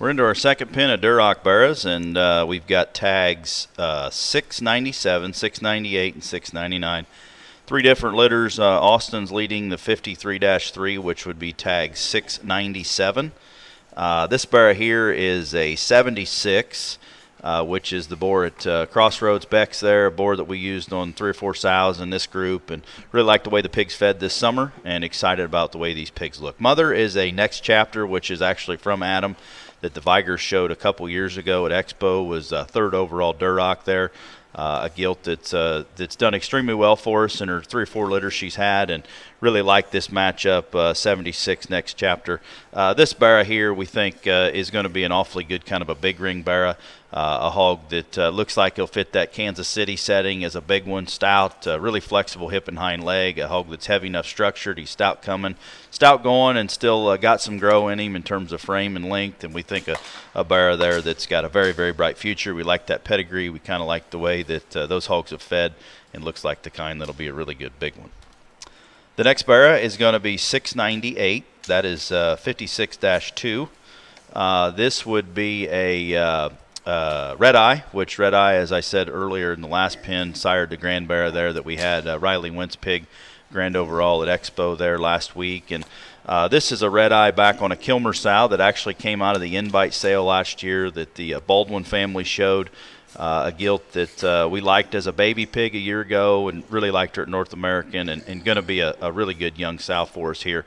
We're into our second pin of Duroc Barras, and we've got tags 697, 698, and 699. Three different litters. Austin's leading the 53-3, which would be tag 697. This barra here is a 76, which is the boar at Crossroads Beck's there, a boar that we used on 3 or 4 sows in this group, and really like the way the pigs fed this summer and excited about the way these pigs look. Mother is a Next Chapter, which is actually from Adam, that the Vigors showed a couple years ago at Expo, was third overall Duroc there. A gilt that's done extremely well for us in her 3 or 4 litters she's had, and really like this matchup, 76 Next Chapter. This barra here we think is going to be an awfully good kind of a big ring barra, a hog that looks like he'll fit that Kansas City setting as a big one, stout, really flexible hip and hind leg, a hog that's heavy enough structured. He's stout going, and still got some grow in him in terms of frame and length, and we think a barra there that's got a very, very bright future. We like that pedigree. We kind of like the way that those hogs have fed, and looks like the kind that'll be a really good big one. The next barra is going to be 698. That is 56-2. This would be a Red Eye, which Red Eye, as I said earlier in the last pin, sired the grand barra there that we had. Riley Wentz pig, grand overall at Expo there last week. And this is a Red Eye back on a Kilmer sow that actually came out of the invite sale last year that the Baldwin family showed. A gilt that we liked as a baby pig a year ago and really liked her at North American, and going to be a really good young sow for us here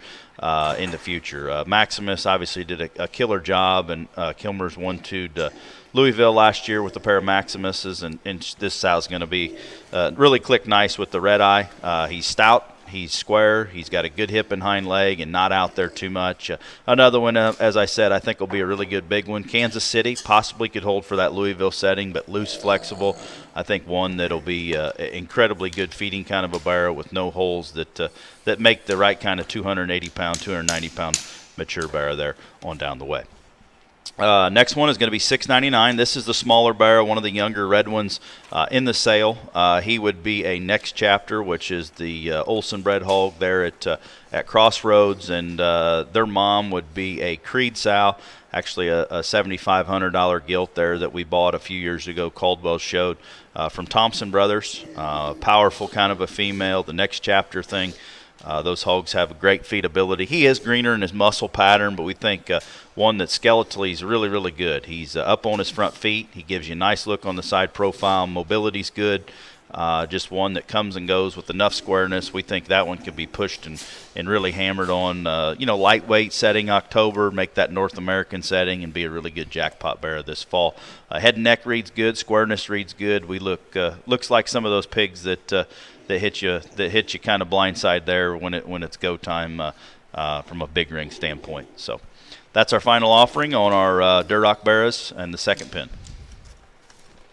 in the future. Maximus obviously did a killer job, and Kilmer's 1-2'd Louisville last year with a pair of Maximuses, and this sow's going to be really click nice with the Red Eye. He's stout. He's square. He's got a good hip and hind leg and not out there too much. Another one, as I said, I think will be a really good big one. Kansas City possibly could hold for that Louisville setting, but loose, flexible. I think one that'll be incredibly good feeding kind of a barra with no holes that make the right kind of 280-pound, 290-pound mature barra there on down the way. Next one is going to be 699. This is the smaller barra, one of the younger red ones in the sale. He would be a Next Chapter, which is the Olsen bred hog there at Crossroads, and their mom would be a Creed sow, actually a $7,500 gilt there that we bought a few years ago. Caldwell showed from Thompson Brothers. Powerful kind of a female, the Next Chapter thing. Those hogs have a great feedability. He is greener in his muscle pattern, but we think one that skeletally is really, really good. He's up on his front feet. He gives you a nice look on the side profile. Mobility's good. Just one that comes and goes with enough squareness. We think that one could be pushed and really hammered on, lightweight setting October, make that North American setting, and be a really good jackpot barra this fall. Head and neck reads good. Squareness reads good. We looks like some of those pigs that hit you kind of blindside there when it's go time from a big ring standpoint. So that's our final offering on our Duroc barras and the second pin.